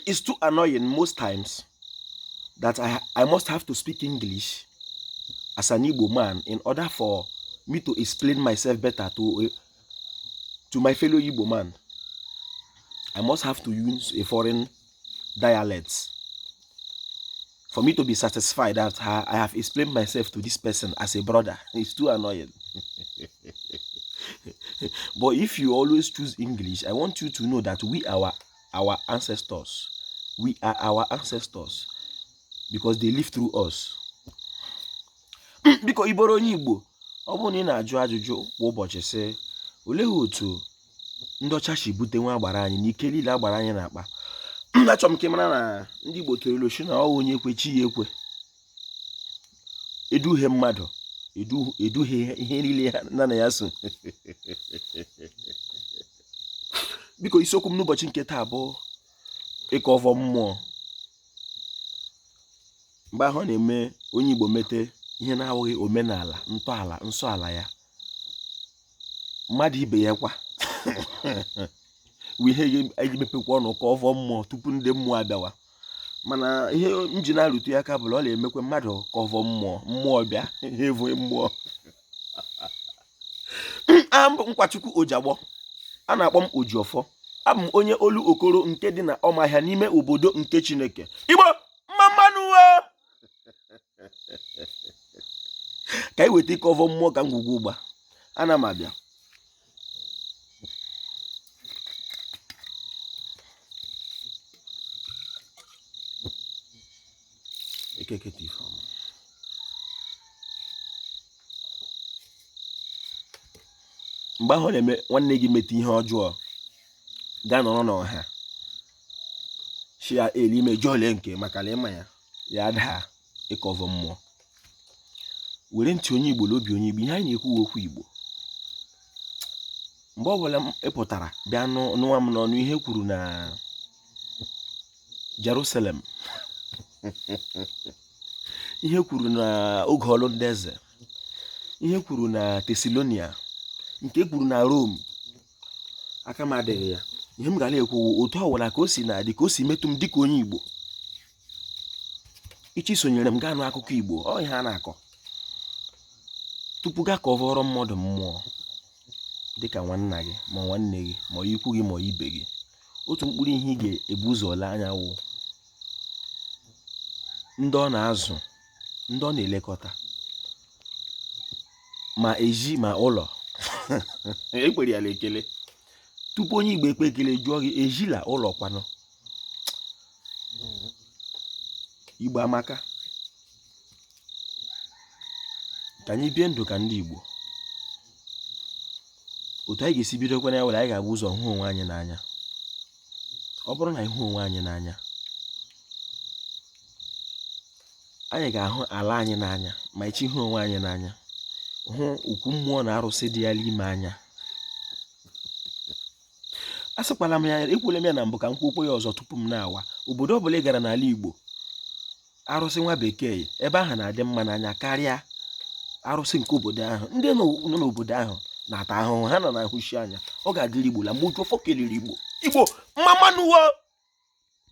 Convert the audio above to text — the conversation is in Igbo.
It's too annoying most times that I must have to speak English as an Igbo man in order for me to explain myself better to my fellow Igbo man. I must have to use a foreign dialect for me to be satisfied that I have explained myself to this person as a brother. It's too annoying. But if you always choose English, I want you to know that we are our ancestors. We are our ancestors because they live through us. Biko iboro onye Igbo, ọ bụ na ị na-ajụ ajụjụ kwa ụbọchị sị olee otu ndị ọcha si bute nwa agbara anyị n'ike niile agbara anyị na-akpa. Achọrọ m ka ị mara na ndị Igbo kerelu oshi na ọ onye ekwe chi ya ekwe. Eduhie mmadụ, eduhie ihe niile na ya so. Biko isiokwu m n'ụbọchị nke taa bụ ịkọ ọvọ mmụọ. Mgbe ahụ na-eme onye Igbo mete ihe na-awụghị omenala, ntọala, nsọala ya, mmadụ ibe ya kwa ihe eji mepekwa ọnụ ka ọvọ mmụọ tupu ndị mmụọ abịawa. Mana ihe m ji na-arụtụ ya aka bụ na ọ na-emekwa mmadụ ka ọvọ mmụọ bịa evu mmụọ. Abụ Nkwachukwu Ojiagbọ, a na-akpọ m Ojiọfọ. Abụ m onye olu okoro nke dị na Ọmahịa n'ime obodo nke Chineke. Igbo mmanụ ka anyị weta ike ọvọ mmụọ ka ngwugwu ụgba. Ana m abịa. Mgbe ahụ na-eme nwanne gị meta ihe ọjọọ, gaa nọrọ n'ọha shia eli mejọ ole nke maka na ịma ya daa ịkọ ọvọ mmụọ. Were ntị onye Igbo n'obi onye Igbo, ihe anyị na-ekwu okwu Igbo. Mgbe ọbụla m ịpụtara bịa nụwa m n'ọnụ ihe kwuru na Jerusalem, ihe kwuru na oge ọlụ ndị eze, ihe kwuru na Tesalonia, nke kwuru na Rome, aka m adịghị ya. Ihe m ga na-ekwu otu ọwụla ka o si na-adị, ka o si metụ m dịka onye Igbo. Ichi sonyere m gaa nụ akụkọ Igbo, ọ ihe a na-akọ tupu gaa ka ọ vọrọ mmadụ mmụọ dịka nwanna gị ma nwanne gị ma ikwu gị ma ibe gị. Otu mkpụrụ ihe ị ga-ebu ụzọ ole anya wụ ndị ọ na-azụ, ndị ọ na-elekọta, ma eji ma ụlọ. Ekwere ya ekele tupu onye Igbo ekpe ekele jụọ gị ejila ụlọ kwanụ. Igbo amaka. Ka anyị bie ndụ ka ndị Igbo. Otu anyị ga-esi bidokwa na ya were anyị ga-abụ ụzọ hụ onwe anyị n'anya. Ọ bụrụ na anyị hụ onwe anyị n'anya, anyị ga-ahụ ala anyị n'anya, ma echi hụ onwe anyị n'anya, hụ ukwu mmụọ na arụsị dị ya n'ime anya. Asịkwala m ya, ekwule m ya na mbụ ka m kwuokwa ya ọzọ tupu m na-awa. Obodo ọbụla ị gara n'ala Igbo, arụsị nwa bekee ebe ahụ na-adị mma n'anya karịa arụsị nke obodo ahụ. Ndị nọ n'obodo ahụ na-ata ahụhụ, ha nọ na-ahụshi anya. Ọ ga-adịrị Igbo la ma Ojiọfọ kelere Igbo. Igbo mmanụ